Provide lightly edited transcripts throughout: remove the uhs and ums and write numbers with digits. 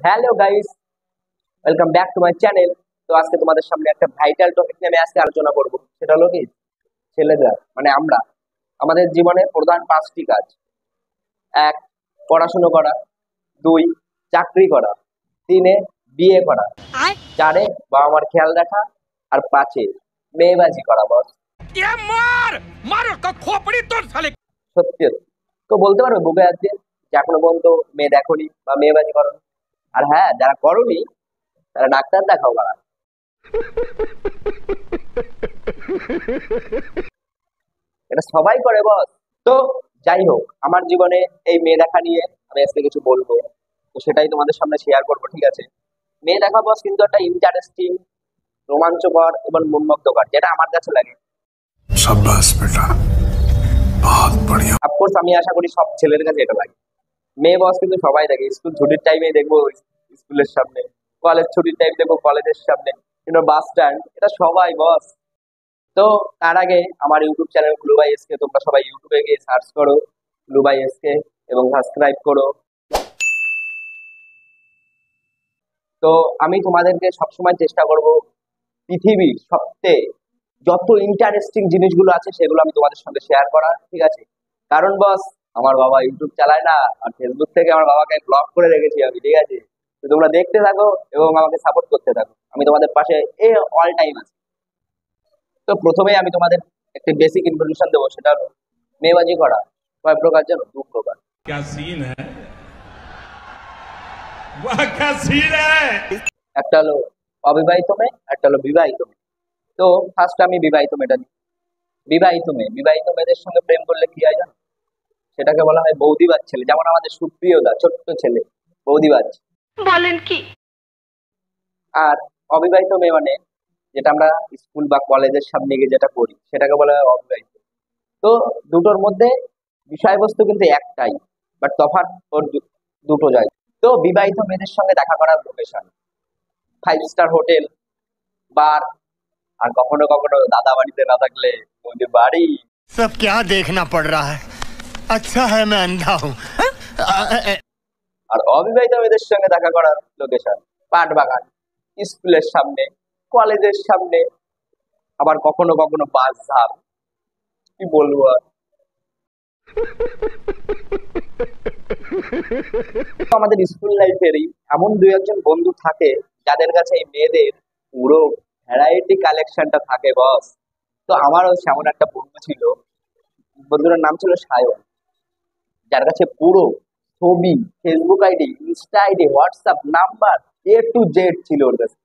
Hello guys, welcome back to my channel. তো আজকে তোমাদের সামনে একটা ভাইটাল টপিক নিয়ে আমি আজকে আলোচনা করব। সেটা হলো কি, ছেলেরা মানে আমরা আমাদের জীবনে প্রধান 5টি কাজ। 1, পড়াশোনা করা। 2, চাকরি করা। 3, বিয়ে করা। 4, বাবা মার খেয়াল রাখা। আর 5, মেয়েবাজি করা। বস সত্যি তো বলতে পারবে বুকে হাত দিয়ে যে এখনো পর্যন্ত মেয়ে দেখোনি বা মেয়েবাজি করো? আর হ্যাঁ, যারা করোনি তারা ডাক্তার দেখাও করা। এটা সবাই করে বস। তো যাই হোক, আমার জীবনে এই মেয়ে দেখা নিয়ে আমি আজকে কিছু বলবো। তো সেটাই তোমাদের সামনে শেয়ার করবো, ঠিক আছে? মেয়ে দেখা বস কিন্তু একটা ইন্টারেস্টিং, রোমাঞ্চকর এবং মনমুগ্ধকর, যেটা আমার কাছে লাগে। शाबाश बेटा, बहुत बढ़िया। অফকোর্স আমি আশা করি সব ছেলের কাছে এটা লাগে। মেয়ে বস কিন্তু সবাই দেখে, স্কুল ছুটির টাইমে দেখবো স্কুলের সামনে, কলেজ ছুটির টাইম দেখবো কলেজের সামনে, কিন্তু বাস স্ট্যান্ড, এটা সবাই বস। তো তার আগে আমার YouTube channel blue by SK তোমরা সবাই ইউটিউবে গিয়ে সার্চ করো ব্লু বাই এসকে এবং সাবস্ক্রাইব করো। তো আমি তোমাদেরকে সবসময় চেষ্টা করব পৃথিবীর সবচেয়ে যত ইন্টারেস্টিং জিনিসগুলো আছে সেগুলো আমি তোমাদের সঙ্গে শেয়ার করার, ঠিক আছে? কারণ বস, আমার বাবা ইউটিউব চালায় না, আর ফেসবুক থেকে আমার বাবাকে ব্লক করে রেখেছি আমি, ঠিক আছে? তো তোমরা দেখতে থাকো এবং আমাকে সাপোর্ট করতে থাকো, আমি তোমাদের পাশে অল টাইম আছি। তো প্রথমেই আমি তোমাদের একটা বেসিক ইনফরমেশন দেবো, সেটা হলো মেয়েবাজি করা কয় প্রকার জানো? 2 প্রকার। क्या सीन है, वाह क्या सीन है। একটা হলো অবিবাহিত মেয়ে, একটা হলো বিবাহিত মেয়ে। তো ফার্স্ট আমি বিবাহিত মেয়েটা নিই। বিবাহিত মেয়েদের সঙ্গে প্রেম করলে কি হয় জানো? সেটাকে বলা হয় বৌদিবাজ ছেলে। যেমন আমাদের সুপ্রিয়দা, ছোট্ট ছেলে, বৌদিবাজ। বলেন কি? আর অবিবাহিত মেয়ে মানে যেটা আমরা স্কুল বা কলেজের সামনে গিয়ে যেটা করি সেটাকে বলা হয় অবিবাহিত। তো দুটোর মধ্যে বিষয়বস্তু কিন্তু একটাই, বাট তফাৎ ওর দুটো জায়গা। তো বিবাহিত মেয়েদের সঙ্গে দেখা করার লোকেশন 5 স্টার হোটেল, বার, আর কখনো কখনো দাদা বাড়িতে না থাকলে ওদের বাড়ি। सब क्या देखना पड़ रहा है। अच्छा है मैं अंधा हूँ। আর অবিবাহিত মেয়েদের সঙ্গে দেখা করার লোকেশন পাট বাগান, স্কুলের সামনে, কলেজের সামনে, আবার কখনো কখনো বাস ধাম। কি বলবো আর। তো আমাদের স্কুল লাইফেরই এমন 2-1 জন বন্ধু থাকে যাদের কাছে এই মেয়েদের পুরো ভ্যারাইটি কালেকশনটা থাকে বস। তো আমারও সেমন একটা বন্ধু ছিল, বন্ধুটার নাম ছিল সায়ন, যার কাছে পুরো ছবি, Facebook ID, Insta ID, WhatsApp number, A to Z ছিল ওর কাছে,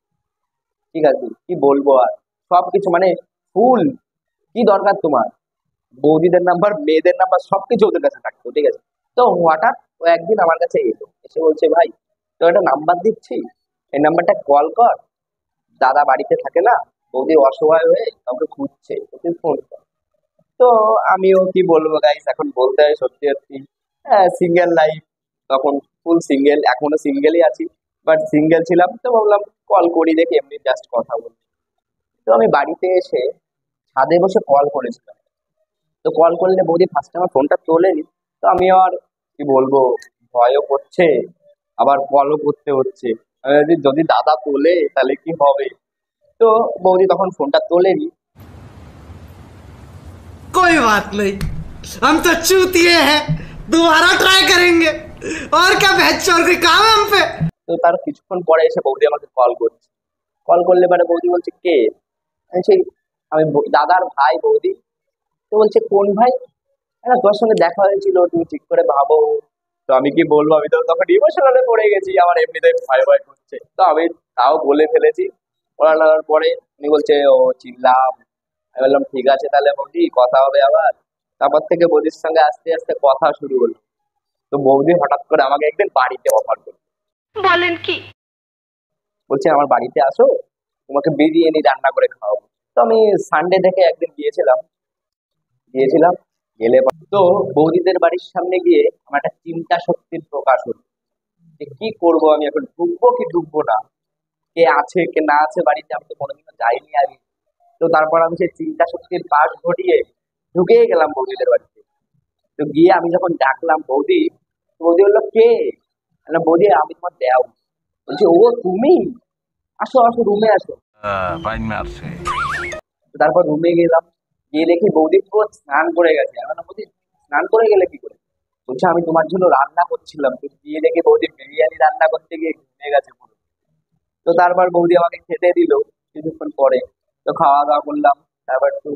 ঠিক আছে? কি বলবো আর, সবকিছু মানে ফুল। কি দরকার তোমার? বৌদিদের নাম্বার, মেয়েদের নাম্বার, সবকিছু ওদের কাছে থাকতো, ঠিক আছে? তো হঠাৎ ও একদিন আমার কাছে এলো, এসে বলছে, ভাই তো একটা নাম্বার দিচ্ছি, এই নাম্বারটা কল কর, দাদা বাড়িতে থাকে না, বৌদি অসহায় হয়ে কাউকে খুঁজছে, তো তুই ফোন কর। তো আমিও কি বলবো গাইস, এখন বলতে হয় সত্যি সত্যি, সিঙ্গেল লাইফ, তখন ফুল সিঙ্গেল, এখনো সিঙ্গেলই আছি, বাট সিঙ্গেল ছিলাম, তো ভাবলাম কল করি দেখি, এমনি জাস্ট কথা বলি। তো আমি বাড়িতে এসে ছাদে বসে কল করেছিলাম। তো কল করলে বৌদি ফার্স্টে আমার ফোনটা তোলেনি। তো আমি আর কি বলবো, ভয়ও করছে, আবার কলও করতে হচ্ছে। আমি ভাবছি, যদি দাদা তোলে তাহলে কি হবে। তো বৌদি তখন ফোনটা তোলেনি। कोई बात नहीं, हम तो चूतिए हैं, दोबारा ट्राई करेंगे। और क्या बहस और कोई काम है हम पे। তো তার কিছুক্ষণ পরে এসে বৌদি আমাকে কল করছে। কল করলে মানে বৌদি বলছে, কে? আমি সেই আমি দাদার ভাই বৌদি। তো বলছে, কোন ভাই? হ্যাঁ, তোর সঙ্গে দেখা হয়েছিল, তুমি ঠিক করে ভাবো। তো আমি কি বলবো, আমি তো তখন ইমোশনালে পড়ে গেছি, আমার এমনিতে ভয় ভয় করছে। তো আমি তাও বলে ফেলেছি। বলার পরে উনি বলছে, ও চিনলাম। আমি বললাম, ঠিক আছে তাহলে বৌদি, কথা হবে আবার। তারপর থেকে বৌদির সঙ্গে আস্তে আস্তে কথা শুরু হলো। তো বৌদি হঠাৎ করে আমাকে একদিন বাড়িতে অফার করলো, বলেন কি? বলছে আমার বাড়িতে আসো, তোমাকে বিরিয়ানি রান্না করে খাওয়াবো। তো আমি সানডে দেখে একদিন গিয়েছিলাম। তো বৌদিদের বাড়ির সামনে গিয়ে আমার একটা চিন্তা শক্তির প্রকাশ হলো, যে কি করব আমি এখন, ঢুকবো কি ঢুকবো না, কে আছে কে না আছে বাড়িতে, আমি তো কোনোদিনও যাইনি আগে। তো তারপর আমি সেই চিন্তা শক্তির পাশ ঘটিয়ে ঢুকেই গেলাম বৌদিদের বাড়িতে। তো গিয়ে আমি যখন ডাকলাম বৌদি, তো বৌদি বললো, কে? বললাম, বৌদি আমি তোমার দেও। বলছি ও তুমি, আসো আসো রুমে আসো। তো তারপর রুমে গেলাম, গিয়ে দেখি বৌদি পুরো স্নান করে গেছে। আমি বললাম, বৌদি স্নান করে গেলে কি করে? বলছে আমি তোমার জন্য রান্না করছিলাম, তো গিয়ে দেখি বৌদি বিরিয়ানি রান্না করতে গিয়ে ঘুমিয়ে গেছে পুরো। তো তারপর বৌদি আমাকে খেতে দিল কিছুক্ষণ পরে। তো খাওয়া দাওয়া করলাম, তারপর একটু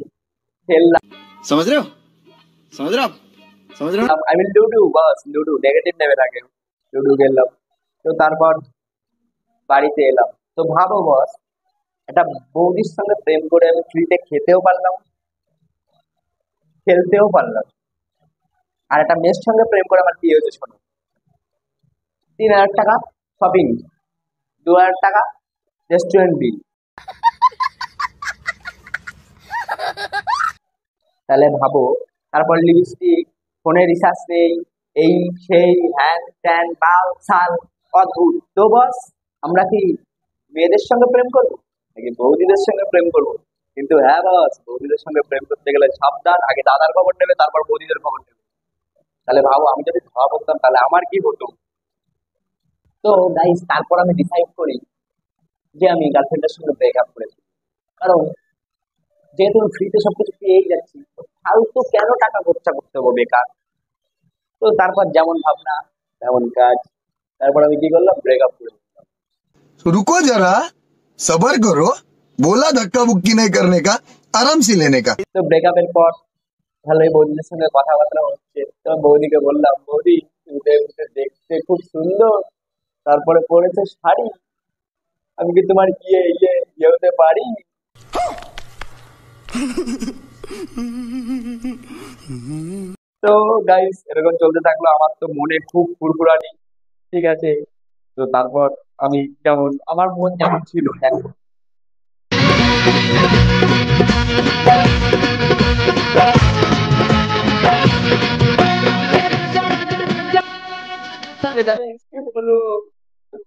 খেললাম। समझ रहे हो समझ रहे हो आप समझ रहे हो আই মিন লুডু, বাস লুডু, নেগেটিভ নেবে থাকে। লুডু খেললাম। তো তারপর বাড়িতে এলাম। তো ভাবো বস, একটা বৌদির সঙ্গে প্রেম করে আমি ফ্রিতে খেতেও পারলাম, খেলতেও পারলাম। আর একটা মেয়ের সঙ্গে প্রেম করে আমার কি হয়েছে শোনো। 3,000 টাকা শপিং, 2,000 টাকা রেস্টুরেন্ট বিল। তাহলে ভাবো, তারপর লিপস্টিক, ফোনে রিচার্জ নেই, এই সেই হ্যান ত্যান বাল সাল, অদ্ভুত। তো বস, আমরা কি মেয়েদের সঙ্গে প্রেম করবো নাকি বৌদিদের সঙ্গে প্রেম করবো? কিন্তু হ্যাঁ বস, বৌদিদের সঙ্গে প্রেম করতে গেলে সাবধান, আগে দাদার খবর নেবে তারপর বৌদিদের খবর নেবে। তাহলে ভাবো, আমি যদি ধরা পড়তাম তাহলে আমার কি হতো। তো গাইস, তারপর আমি ডিসাইড করি যে আমি গার্লফ্রেন্ডের সঙ্গে ব্রেকআপ করেছি। কারণ যেহেতু আমি ফ্রিতে সবকিছু পেয়েই যাচ্ছি, তো ফালতু কেন টাকা খরচা করতে হবে বেকার। তো তারপর যেমন ভাবনা তেমন কাজ। তারপর আমি কি করলাম, ব্রেকআপ করে দিলাম। रुको जरा सबर करो बोला धक्का बुक्की नहीं करने का आराम से लेने का তো ব্রেকআপের পর ভালোই বৌদিদের সঙ্গে কথাবার্তা হচ্ছে। তো বৌদিকে বললাম, বৌদি তুমি তো এমনিতে দেখতে খুব সুন্দর, তারপরে পরেছো শাড়ি, আমি কি তোমার ইয়ে ইয়ে ইয়ে হতে পারি? তো গাইস, এরকম চলতে থাকলো। আমার তো মনে খুব ফুরফুরানি, ঠিক আছে। তো তারপর আমি যেমন, আমার মন যেমন ছিল দেখো। কি বলবো,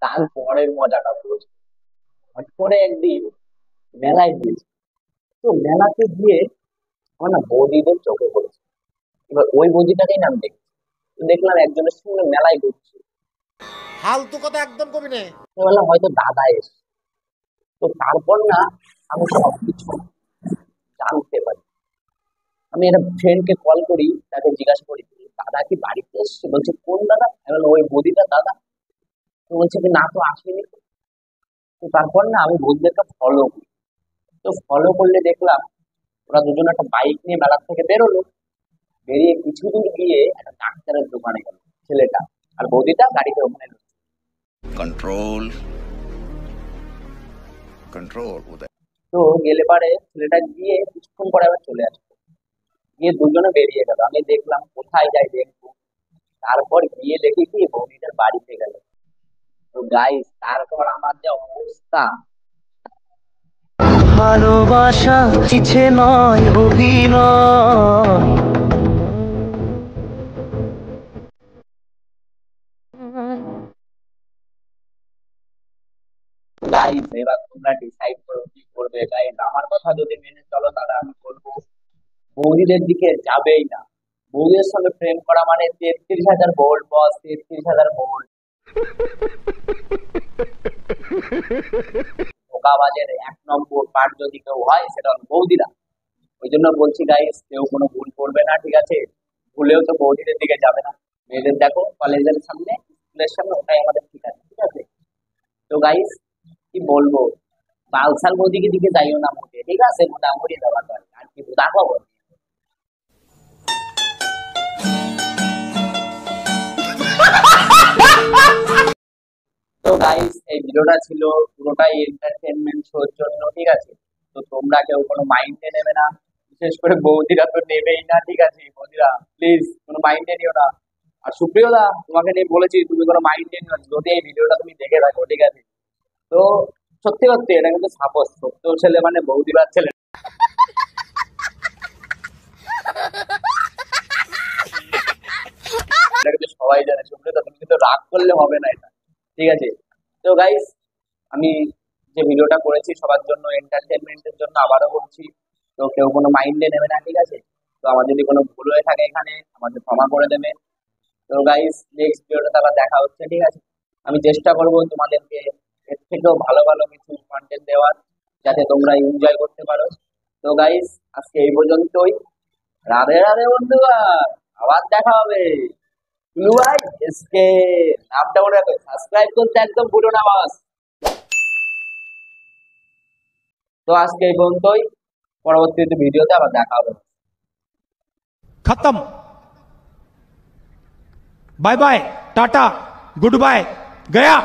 তারপরের মজাটা বলছি। হঠাৎ করে একদিন মেলায় গিয়েছি। তো মেলাতে গিয়ে আমার না বৌদিদের চোখে পড়েছে। এবার ওই বৌদিটাকেই না আমি দেখছি। তো দেখলাম একজনের সঙ্গে মেলায় ঘুরছে। फालतू को तो एकदम को भी नहीं তো বললাম হয়তো দাদা এসে। তো তারপর না আমি সবকিছু জানতে পারি। আমি একটা ফ্রেন্ডকে কল করি, তাকে জিজ্ঞাসা করি, দাদা কি বাড়িতে এসছে? বলছে কোন দাদা? আমি বললাম ওই বৌদিটা দাদা। তো বলছে কি না তো আসেনি। তো তারপর না আমি বৌদিদেরকে ফলো করি। তো ফলো করলে দেখলাম ওরা দুজন একটা বাইক নিয়ে মেলা থেকে বেরোলো। বেরিয়ে কিছু দূর গিয়ে একটা ডাক্তারের দোকানে গেল ছেলেটা, আর বৌদিটা গাড়িতে ওখানে এলো। कंट्रोल कंट्रोल उदय তো গেলে পারে ছেলেটা গিয়ে কিছুক্ষণ পরে আবার চলে আসবে। গিয়ে দুজনে বেরিয়ে গেল। আমি দেখলাম কোথায় যাই দেখবো। তারপর গিয়ে দেখি কি বৌদিটার বাড়িতে গেল। তো গাইস, তারপর আমার যা অবস্থা। ভালোবাসা ইচ্ছে নয় অভিনয় গাইস, এবার তোমরা ডিসাইড করো কি করবে। গাইস, আমার কথা যদি মেনে চলো তাহলে আমি বলবো বৌদিদের দিকে যাবেই না। বৌদিদের সঙ্গে প্রেম করা মানে 33,000 ভোল্ট বস, 33,000 ভোল্ট। ধোঁকাবাজের 1 নম্বর পার্ট যদি কেউ হয় সেটা হলো বৌদিরা। ওই জন্য বলছি গাইস, কেউ কোনো ভুল করবে না, ঠিক আছে। ভুলেও তো বৌদিদের দিকে যাবে না। মেয়েদের দেখো কলেজের সামনে, স্কুলের সামনে, ওটাই আমাদের ঠিক আছে, ঠিক আছে। তো গাইস, কি বলবো, বালসাল বৌদিকে দিকে যাইও না মোটে, ঠিক আছে। মোটামুটি দেওয়া হয় আর কি দেখো। তো গাইস, এই ভিডিওটা ছিল পুরোটাই এন্টারটেনমেন্ট শোর জন্য, ঠিক আছে। তো তোমরা কেউ কোনো মাইন্ডে নেবে না, বিশেষ করে বৌদিরা তো নেবেই না, ঠিক আছে। বৌদিরা প্লিজ কোনো মাইন্ডে নিও না। আর সুপ্রিয় দা, তোমাকে নিয়ে বলেছি তুমি কোনো মাইন্ডে নিও না যদি এই ভিডিওটা তুমি দেখে থাকো, ঠিক আছে। তো সত্যি সত্যি এটা কিন্তু সাপোজ সত্য ছেলে মানে বৌদিবার ছেলে, এটা কিন্তু সবাই জানে। সুপ্রিয় দা, তুমি কিন্তু রাগ করলে হবে না এটা, ঠিক আছে। তো গাইস, আমি যে ভিডিওটা করেছি সবার জন্য এন্টারটেনমেন্টের জন্য, আবারও বলছি। তো কেউ কোনো মাইন্ডে নেবে না, ঠিক আছে। তো আমার যদি কোনো ভুল হয়ে থাকে এখানে আমাকে ক্ষমা করে দেবে। তো গাইস, নেক্সট ভিডিওটা আবার দেখা হচ্ছে, ঠিক আছে। আমি চেষ্টা করব তোমাদেরকে এর থেকেও ভালো ভালো কিছু কন্টেন্ট দেওয়ার, যাতে তোমরা এনজয় করতে পারো। তো গাইস, আজকে এই পর্যন্তই। রাধে রাধে বন্ধুরা, আবার দেখা হবে। টুলু ভাই এসকে নামটা মনে রাখো, সাবস্ক্রাইব করতে একদম ভুলো না বস। তো আজকে এই পর্যন্তই, পরবর্তী ভিডিওতে আবার দেখা হবে। खत्म। Bye bye, tata, good bye, गया।